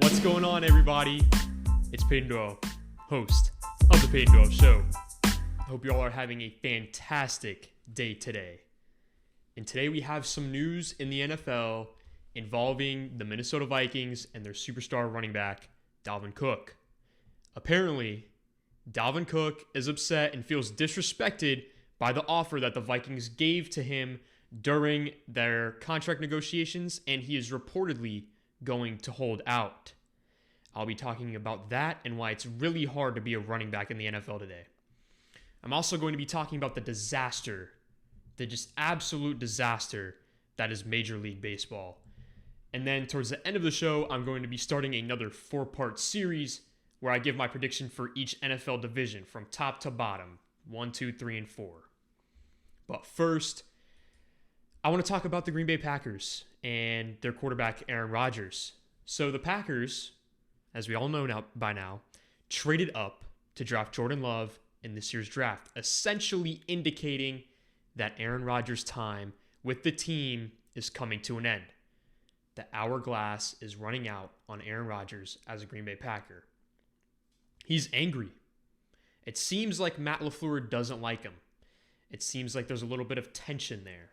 What's going on, everybody? It's Peyton Doyle, host of the Peyton Doyle Show. I hope you all are having a fantastic day today. And today we have some news in the NFL involving the Minnesota Vikings and their superstar running back, Dalvin Cook. Apparently, Dalvin Cook is upset and feels disrespected by the offer that the Vikings gave to him during their contract negotiations, and he is reportedly going to hold out. I'll be talking about that and why it's really hard to be a running back in the NFL today. I'm also going to be talking about the disaster, the just absolute disaster that is Major League Baseball. And then towards the end of the show, I'm going to be starting another 4-part series where I give my prediction for each NFL division from top to bottom, 1, 2, 3, and 4. But first, I want to talk about the Green Bay Packers and their quarterback, Aaron Rodgers. So the Packers, as we all know by now, traded up to draft Jordan Love in this year's draft, essentially indicating that Aaron Rodgers' time with the team is coming to an end. The hourglass is running out on Aaron Rodgers as a Green Bay Packer. He's angry. It seems like Matt LaFleur doesn't like him. It seems like there's a little bit of tension there.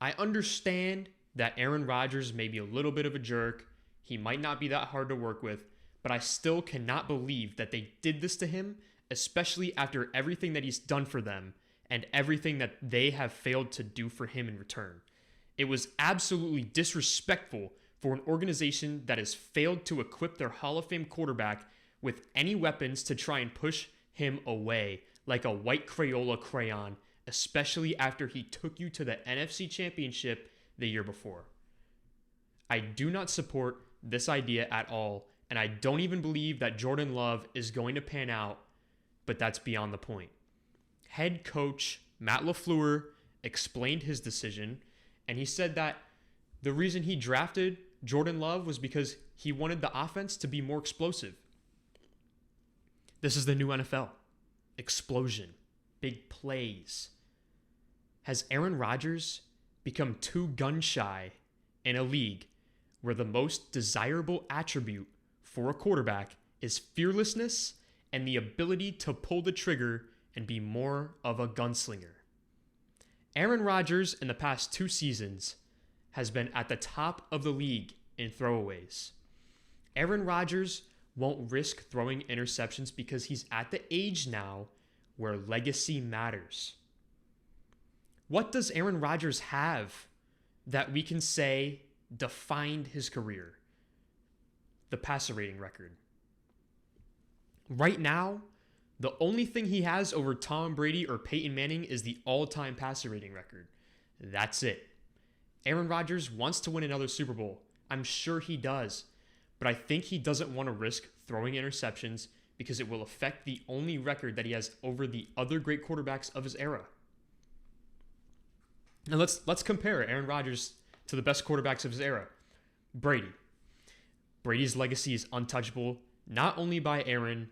I understand that Aaron Rodgers may be a little bit of a jerk. He might not be that hard to work with, but I still cannot believe that they did this to him, especially after everything that he's done for them and everything that they have failed to do for him in return. It was absolutely disrespectful for an organization that has failed to equip their Hall of Fame quarterback with any weapons to try and push him away like a white Crayola crayon, especially after he took you to the NFC Championship the year before. I do not support this idea at all, and I don't even believe that Jordan Love is going to pan out, but that's beyond the point. Head coach Matt LaFleur explained his decision, and he said that the reason he drafted Jordan Love was because he wanted the offense to be more explosive. This is the new NFL. Explosion. Big plays. Has Aaron Rodgers become too gun-shy in a league where the most desirable attribute for a quarterback is fearlessness and the ability to pull the trigger and be more of a gunslinger? Aaron Rodgers in the past 2 seasons has been at the top of the league in throwaways. Aaron Rodgers won't risk throwing interceptions because he's at the age now where legacy matters. What does Aaron Rodgers have that we can say defined his career? The passer rating record. Right now, the only thing he has over Tom Brady or Peyton Manning is the all-time passer rating record. That's it. Aaron Rodgers wants to win another Super Bowl. I'm sure he does. But I think he doesn't want to risk throwing interceptions because it will affect the only record that he has over the other great quarterbacks of his era. Now let's compare Aaron Rodgers to the best quarterbacks of his era. Brady. Brady's legacy is untouchable, not only by Aaron,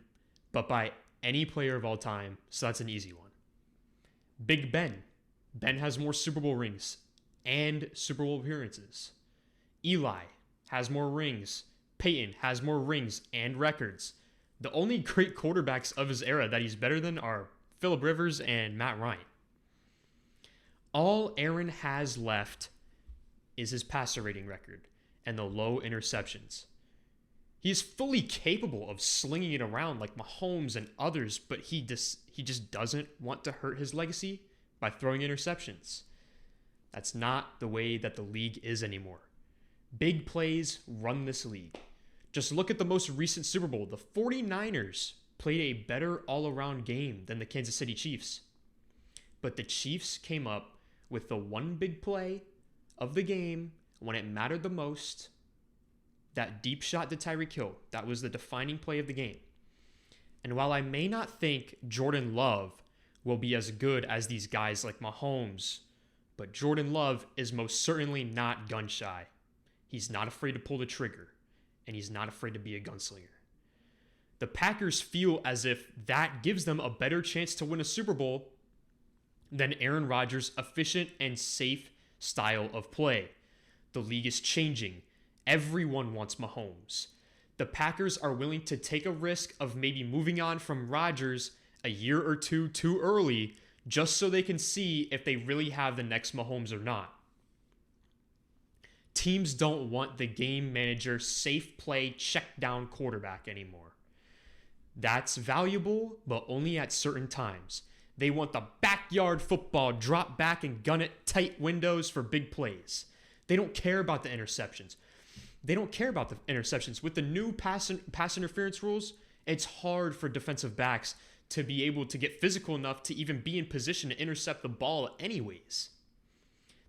but by any player of all time, so that's an easy one. Big Ben. Ben has more Super Bowl rings and Super Bowl appearances. Eli has more rings. Peyton has more rings and records. The only great quarterbacks of his era that he's better than are Phillip Rivers and Matt Ryan. All Aaron has left is his passer rating record and the low interceptions. He's fully capable of slinging it around like Mahomes and others, but he just doesn't want to hurt his legacy by throwing interceptions. That's not the way that the league is anymore. Big plays run this league. Just look at the most recent Super Bowl. The 49ers played a better all-around game than the Kansas City Chiefs. But the Chiefs came up with the one big play of the game when it mattered the most. That deep shot to Tyreek Hill. That was the defining play of the game. And while I may not think Jordan Love will be as good as these guys like Mahomes, but Jordan Love is most certainly not gun-shy. He's not afraid to pull the trigger, and he's not afraid to be a gunslinger. The Packers feel as if that gives them a better chance to win a Super Bowl than Aaron Rodgers' efficient and safe style of play. The league is changing. Everyone wants Mahomes. The Packers are willing to take a risk of maybe moving on from Rodgers a year or two too early just so they can see if they really have the next Mahomes or not. Teams don't want the game manager, safe play, check down quarterback anymore. That's valuable, but only at certain times. They want the backyard football, drop back and gun it, tight windows for big plays. They don't care about the interceptions. With the new pass interference rules, it's hard for defensive backs to be able to get physical enough to even be in position to intercept the ball anyways.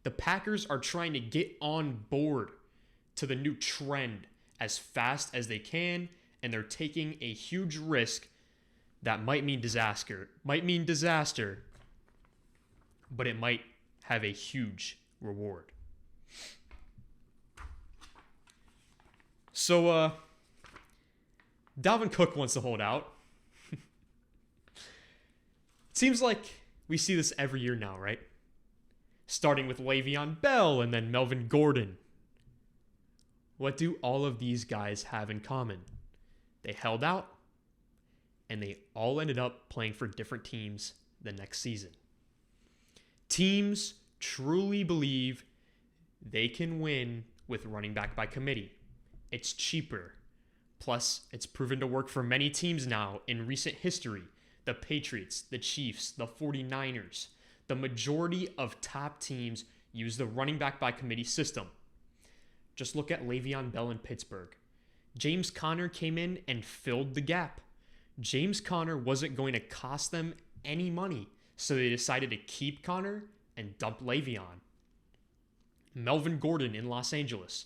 The Packers are trying to get on board to the new trend as fast as they can, and they're taking a huge risk that might mean disaster, but it might have a huge reward. So, Dalvin Cook wants to hold out. It seems like we see this every year now, right? Starting with Le'Veon Bell and then Melvin Gordon. What do all of these guys have in common? They held out, and they all ended up playing for different teams the next season. Teams truly believe they can win with running back by committee. It's cheaper. Plus, it's proven to work for many teams now in recent history. The Patriots, the Chiefs, the 49ers. The majority of top teams use the running back by committee system. Just look at Le'Veon Bell in Pittsburgh. James Conner came in and filled the gap. James Conner wasn't going to cost them any money, so they decided to keep Conner and dump Le'Veon. Melvin Gordon in Los Angeles.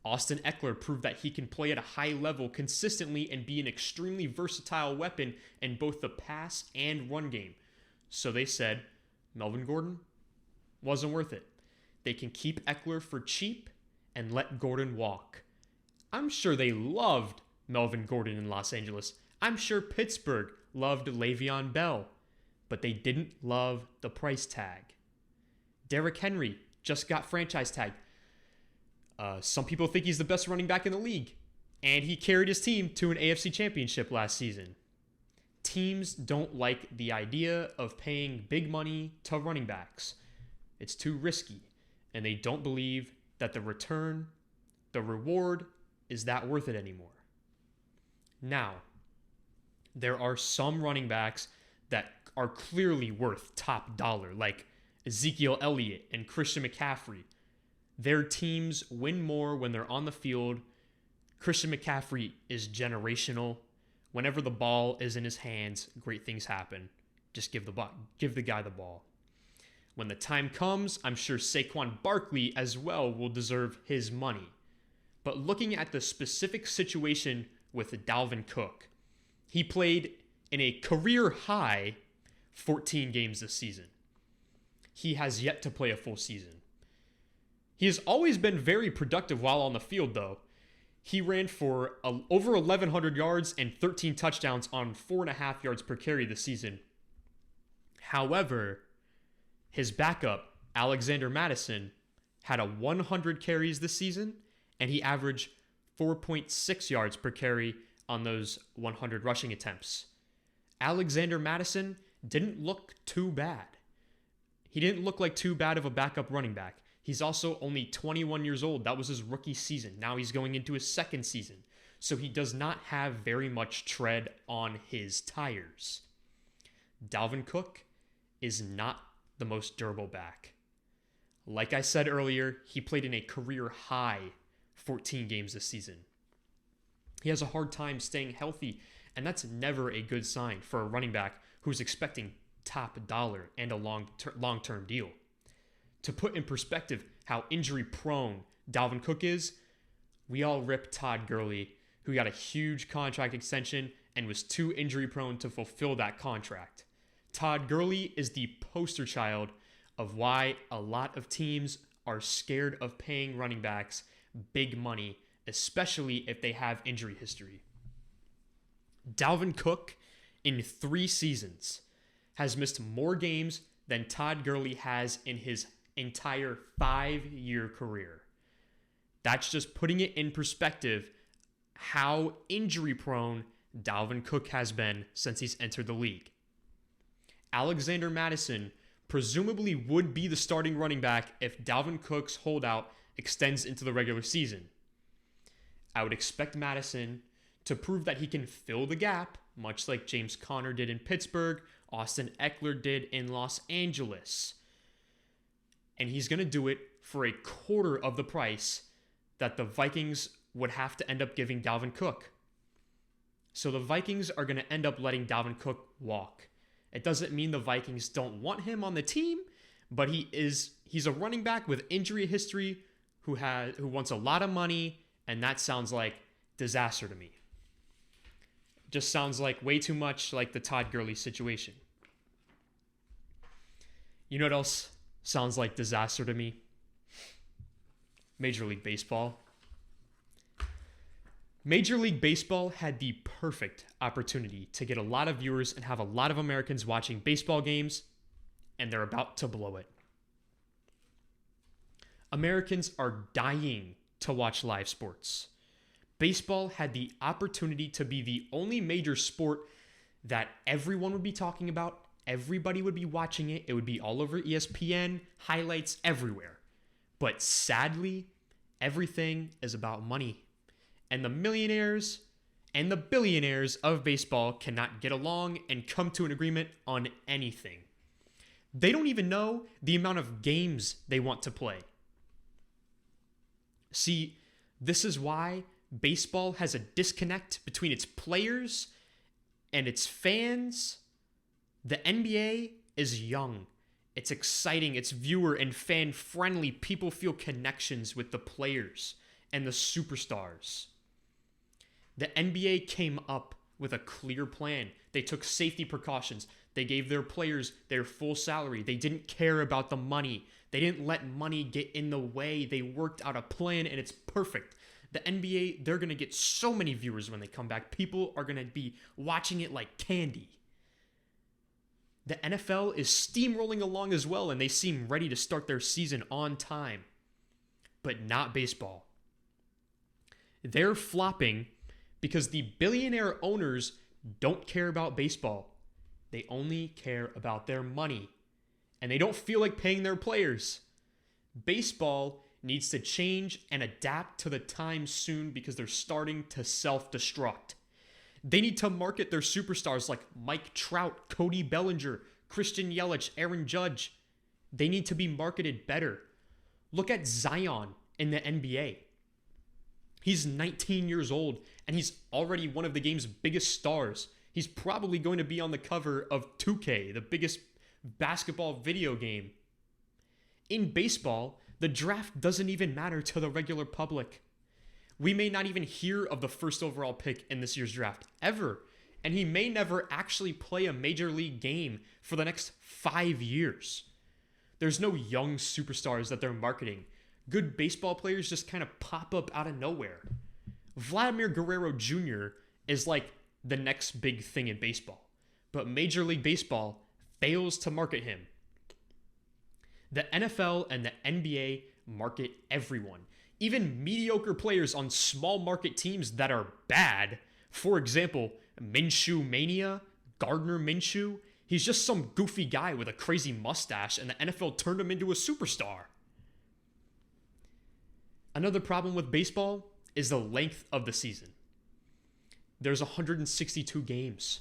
Austin Eckler proved that he can play at a high level consistently and be an extremely versatile weapon in both the pass and run game. So they said, Melvin Gordon wasn't worth it. They can keep Eckler for cheap and let Gordon walk. I'm sure they loved Melvin Gordon in Los Angeles. I'm sure Pittsburgh loved Le'Veon Bell, but they didn't love the price tag. Derrick Henry just got franchise tagged. Some people think he's the best running back in the league, and he carried his team to an AFC championship last season. Teams don't like the idea of paying big money to running backs. It's too risky, and they don't believe that the reward is that worth it anymore. Now, there are some running backs that are clearly worth top dollar, like Ezekiel Elliott and Christian McCaffrey. Their teams win more when they're on the field. Christian McCaffrey is generational. Whenever the ball is in his hands, great things happen. Just give the guy the ball. When the time comes, I'm sure Saquon Barkley as well will deserve his money. But looking at the specific situation with Dalvin Cook, he played in a career-high 14 games this season. He has yet to play a full season. He has always been very productive while on the field, though. He ran for over 1,100 yards and 13 touchdowns on 4.5 yards per carry this season. However, his backup, Alexander Mattison, had 100 carries this season, and he averaged 4.6 yards per carry on those 100 rushing attempts. Alexander Mattison didn't look too bad. He didn't look like too bad of a backup running back. He's also only 21 years old. That was his rookie season. Now he's going into his second season. So he does not have very much tread on his tires. Dalvin Cook is not the most durable back. Like I said earlier, he played in a career high 14 games this season. He has a hard time staying healthy, and that's never a good sign for a running back who's expecting top dollar and a long-term deal. To put in perspective how injury-prone Dalvin Cook is, we all rip Todd Gurley, who got a huge contract extension and was too injury-prone to fulfill that contract. Todd Gurley is the poster child of why a lot of teams are scared of paying running backs big money, especially if they have injury history. Dalvin Cook, in 3 seasons, has missed more games than Todd Gurley has in his entire 5-year career. That's just putting it in perspective how injury prone Dalvin Cook has been since he's entered the league. Alexander Mattison presumably would be the starting running back if Dalvin Cook's holdout extends into the regular season. I would expect Mattison to prove that he can fill the gap, much like James Conner did in Pittsburgh, Austin Eckler did in Los Angeles. And he's going to do it for a quarter of the price that the Vikings would have to end up giving Dalvin Cook. So the Vikings are going to end up letting Dalvin Cook walk. It doesn't mean the Vikings don't want him on the team, but he's a running back with injury history who wants a lot of money, and that sounds like disaster to me. Just sounds like way too much like the Todd Gurley situation. You know what else sounds like disaster to me? Major League Baseball. Major League Baseball had the perfect opportunity to get a lot of viewers and have a lot of Americans watching baseball games, and they're about to blow it. Americans are dying to watch live sports. Baseball had the opportunity to be the only major sport that everyone would be talking about. Everybody would be watching it. It would be all over ESPN, highlights everywhere. But sadly, everything is about money. And the millionaires and the billionaires of baseball cannot get along and come to an agreement on anything. They don't even know the amount of games they want to play. See, this is why baseball has a disconnect between its players and its fans. The NBA is young. It's exciting. It's viewer and fan friendly. People feel connections with the players and the superstars. The NBA came up with a clear plan. They took safety precautions. They gave their players their full salary. They didn't care about the money. They didn't let money get in the way. They worked out a plan, and it's perfect. The NBA, they're going to get so many viewers when they come back. People are going to be watching it like candy. The NFL is steamrolling along as well, and they seem ready to start their season on time. But not baseball. They're flopping because the billionaire owners don't care about baseball. They only care about their money. And they don't feel like paying their players. Baseball needs to change and adapt to the times soon because they're starting to self-destruct. They need to market their superstars like Mike Trout, Cody Bellinger, Christian Yelich, Aaron Judge. They need to be marketed better. Look at Zion in the NBA. He's 19 years old, and he's already one of the game's biggest stars. He's probably going to be on the cover of 2K, the biggest basketball video game. In baseball, the draft doesn't even matter to the regular public. We may not even hear of the first overall pick in this year's draft, ever. And he may never actually play a major league game for the next 5 years. There's no young superstars that they're marketing. Good baseball players just kind of pop up out of nowhere. Vladimir Guerrero Jr. is like the next big thing in baseball. But Major League Baseball fails to market him. The NFL and the NBA market everyone. Even mediocre players on small market teams that are bad. For example, Minshew Mania, Gardner Minshew. He's just some goofy guy with a crazy mustache, and the NFL turned him into a superstar. Another problem with baseball is the length of the season. There's 162 games.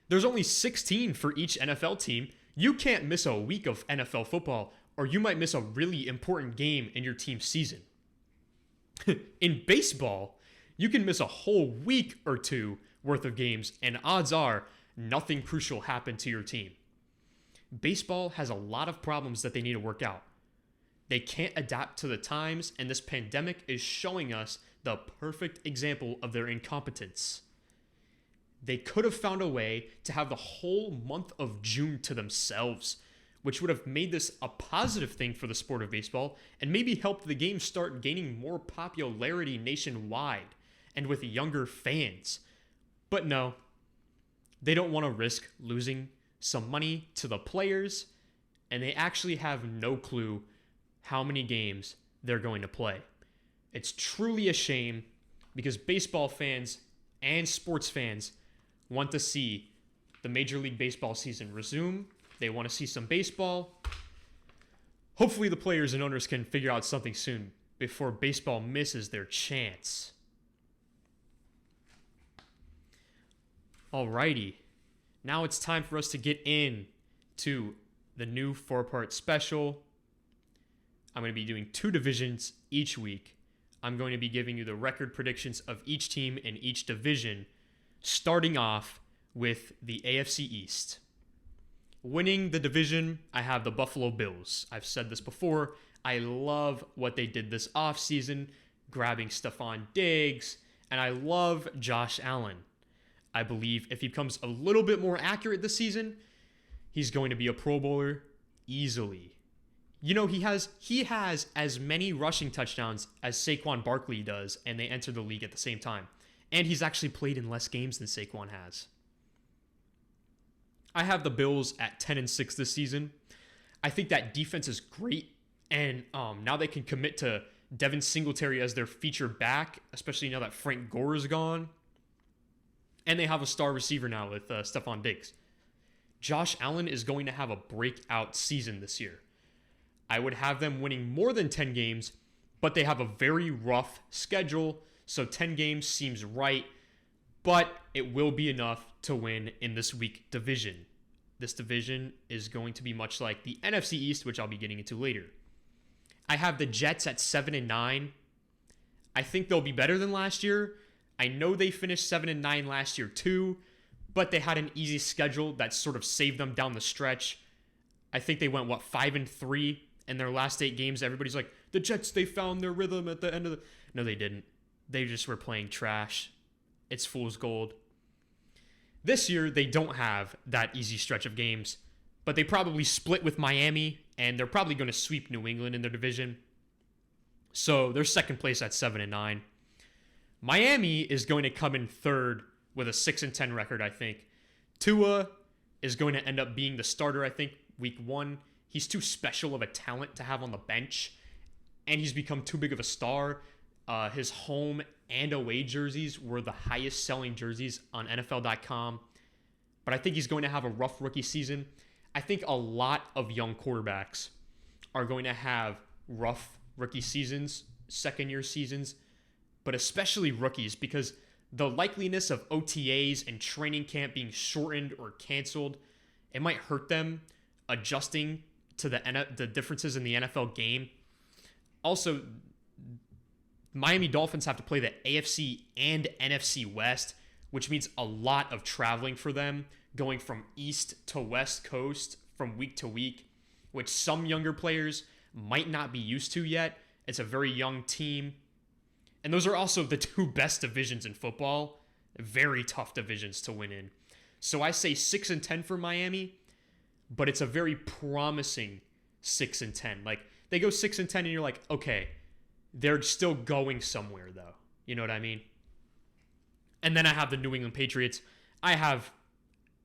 There's only 16 for each NFL team. You can't miss a week of NFL football, or you might miss a really important game in your team's season. In baseball, you can miss a whole week or two worth of games, and odds are nothing crucial happened to your team. Baseball has a lot of problems that they need to work out. They can't adapt to the times, and this pandemic is showing us the perfect example of their incompetence. They could have found a way to have the whole month of June to themselves, which would have made this a positive thing for the sport of baseball and maybe helped the game start gaining more popularity nationwide and with younger fans. But no, they don't want to risk losing some money to the players, and they actually have no clue how many games they're going to play. It's truly a shame. because baseball fans and sports fans want to see the Major League Baseball season resume. They want to see some baseball. Hopefully the players and owners can figure out something soon before baseball misses their chance. Alrighty. Now it's time for us to get into the new 4-part special. I'm going to be doing 2 divisions each week. I'm going to be giving you the record predictions of each team in each division, starting off with the AFC East. Winning the division, I have the Buffalo Bills. I've said this before. I love what they did this offseason, grabbing Stephon Diggs, and I love Josh Allen. I believe if he becomes a little bit more accurate this season, he's going to be a Pro Bowler easily. You know, he has as many rushing touchdowns as Saquon Barkley does, and they enter the league at the same time. And he's actually played in less games than Saquon has. I have the Bills at 10-6 this season. I think that defense is great, and now they can commit to Devin Singletary as their feature back, especially now that Frank Gore is gone. And they have a star receiver now with Stephon Diggs. Josh Allen is going to have a breakout season this year. I would have them winning more than 10 games, but they have a very rough schedule, so 10 games seems right, but it will be enough to win in this weak division. This division is going to be much like the NFC East, which I'll be getting into later. I have the Jets at 7-9. I think they'll be better than last year. I know they finished 7-9 last year too, but they had an easy schedule that sort of saved them down the stretch. I think they went, 5-3 in their last 8 games. Everybody's like, the Jets, they found their rhythm at the end of the... No, they didn't. They just were playing trash. It's fool's gold. This year, they don't have that easy stretch of games, but they probably split with Miami, and they're probably going to sweep New England in their division. So they're second place at 7-9. Miami is going to come in third with a 6-10 record, I think. Tua is going to end up being the starter, I think, week 1. He's too special of a talent to have on the bench, and he's become too big of a star. His home and away jerseys were the highest selling jerseys on NFL.com, but I think he's going to have a rough rookie season. I think a lot of young quarterbacks are going to have rough rookie seasons, second-year seasons, but especially rookies, because the likeliness of OTAs and training camp being shortened or canceled, it might hurt them adjusting to the differences in the NFL game. Also, Miami Dolphins have to play the AFC and NFC West, which means a lot of traveling for them, going from East to West Coast from week to week, which some younger players might not be used to yet. It's a very young team. And those are also the 2 best divisions in football. Very tough divisions to win in. So I say 6-10 for Miami, but it's a very promising 6-10. Like, they go 6-10 and you're like, okay, they're still going somewhere though. You know what I mean? And then I have the New England Patriots. I have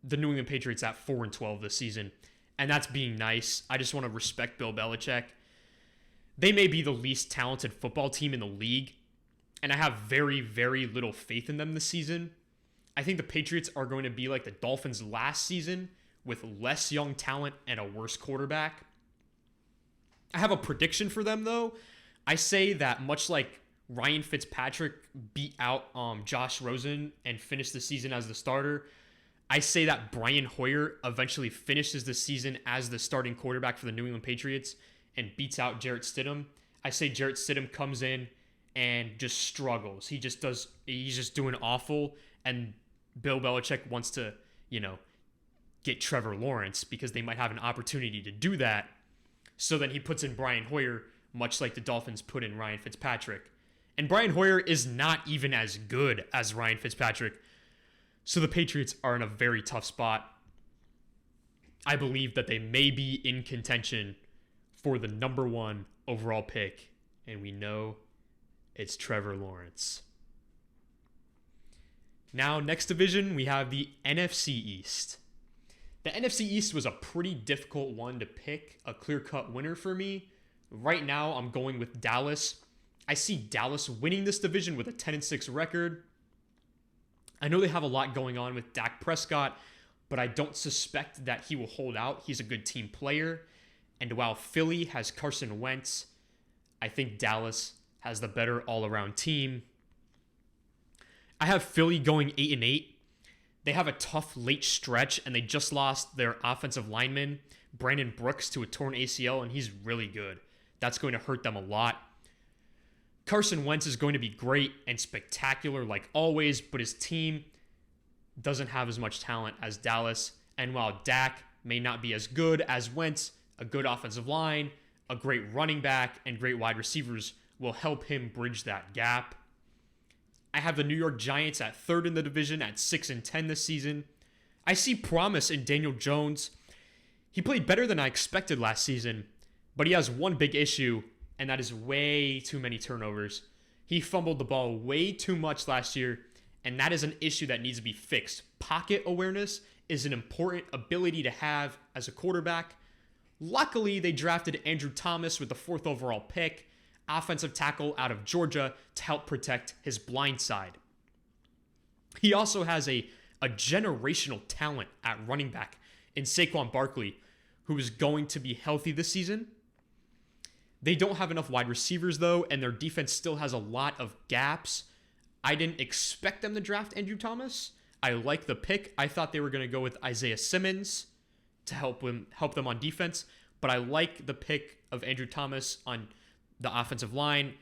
the New England Patriots at 4-12 this season, and that's being nice. I just want to respect Bill Belichick. They may be the least talented football team in the league, and I have very, very little faith in them this season. I think the Patriots are going to be like the Dolphins last season with less young talent and a worse quarterback. I have a prediction for them, though. I say that much like Ryan Fitzpatrick beat out Josh Rosen and finished the season as the starter, I say that Brian Hoyer eventually finishes the season as the starting quarterback for the New England Patriots and beats out Jarrett Stidham. I say Jarrett Stidham comes in and just struggles. He's just doing awful, and Bill Belichick wants to, get Trevor Lawrence because they might have an opportunity to do that. So then he puts in Brian Hoyer, much like the Dolphins put in Ryan Fitzpatrick. And Brian Hoyer is not even as good as Ryan Fitzpatrick. So the Patriots are in a very tough spot. I believe that they may be in contention for the number 1 overall pick, and we know it's Trevor Lawrence. Now, next division, we have the NFC East. The NFC East was a pretty difficult one to pick a clear-cut winner for me. Right now, I'm going with Dallas. I see Dallas winning this division with a 10-6 record. I know they have a lot going on with Dak Prescott, but I don't suspect that he will hold out. He's a good team player. And while Philly has Carson Wentz, I think Dallas has the better all-around team. I have Philly going 8-8. They have a tough late stretch, and they just lost their offensive lineman, Brandon Brooks, to a torn ACL, and he's really good. That's going to hurt them a lot. Carson Wentz is going to be great and spectacular like always, but his team doesn't have as much talent as Dallas. And while Dak may not be as good as Wentz, a good offensive line, a great running back, and great wide receivers will help him bridge that gap. I have the New York Giants at third in the division at 6-10 this season. I see promise in Daniel Jones. He played better than I expected last season, but he has one big issue, and that is way too many turnovers. He fumbled the ball way too much last year, and that is an issue that needs to be fixed. Pocket awareness is an important ability to have as a quarterback. Luckily, they drafted Andrew Thomas with the 4th overall pick, offensive tackle out of Georgia, to help protect his blind side. He also has a generational talent at running back in Saquon Barkley, who is going to be healthy this season. They don't have enough wide receivers, though, and their defense still has a lot of gaps. I didn't expect them to draft Andrew Thomas. I like the pick. I thought they were going to go with Isaiah Simmons to help them on defense, but I like the pick of Andrew Thomas on the offensive line.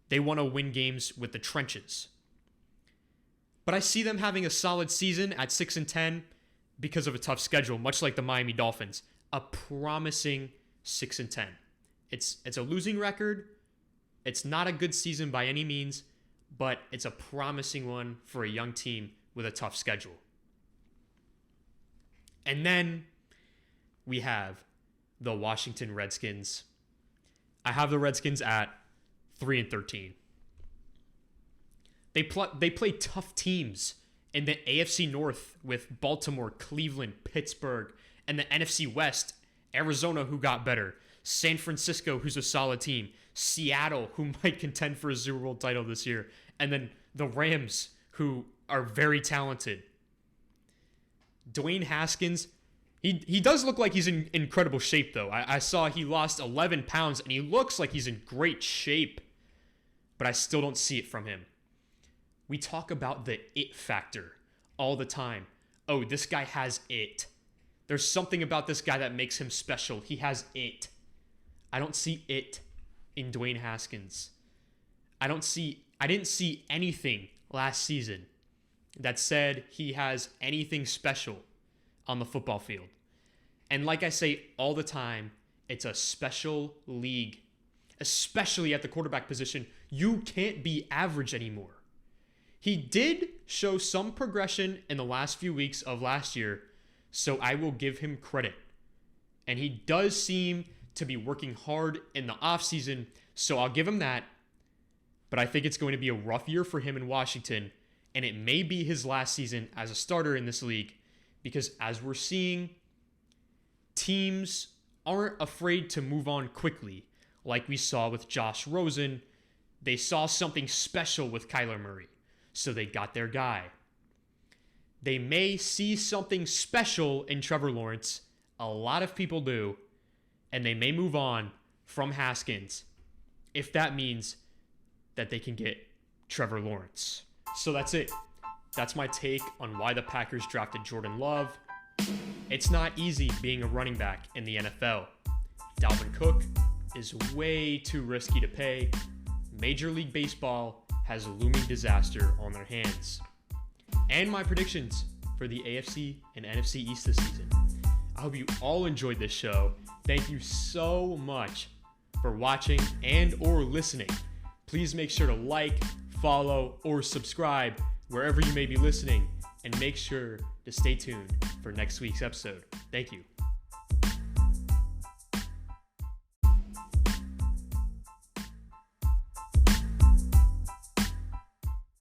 They want to win games with the trenches. But I see them having a solid season at 6-10 because of a tough schedule, much like the Miami Dolphins. A promising 6-10. It's a losing record. It's not a good season by any means, but it's a promising one for a young team with a tough schedule. And then we have the Washington Redskins. I have the Redskins at 3-13. They play tough teams in the AFC North with Baltimore, Cleveland, Pittsburgh, and the NFC West, Arizona, who got better, San Francisco, who's a solid team, Seattle, who might contend for a Super Bowl title this year, and then the Rams, who are very talented. Dwayne Haskins, he does look like he's in incredible shape, though. I saw he lost 11 pounds, and he looks like he's in great shape, but I still don't see it from him. We talk about the it factor all the time. Oh, this guy has it. There's something about this guy that makes him special. He has it. I don't see it in Dwayne Haskins. I didn't see anything last season that said he has anything special on the football field. And like I say all the time, it's a special league. Especially at the quarterback position, you can't be average anymore. He did show some progression in the last few weeks of last year, so I will give him credit. And he does seem to be working hard in the offseason, so I'll give him that. But I think it's going to be a rough year for him in Washington, and it may be his last season as a starter in this league, because as we're seeing, teams aren't afraid to move on quickly, like we saw with Josh Rosen. They saw something special with Kyler Murray, so they got their guy. They may see something special in Trevor Lawrence. A lot of people do, and they may move on from Haskins if that means that they can get Trevor Lawrence. So that's it. That's my take on why the Packers drafted Jordan Love. It's not easy being a running back in the NFL. Dalvin Cook is way too risky to pay. Major League Baseball has a looming disaster on their hands. And my predictions for the AFC and NFC East this season. I hope you all enjoyed this show. Thank you so much for watching and or listening. Please make sure to like, follow, or subscribe wherever you may be listening, and make sure to stay tuned for next week's episode. Thank you.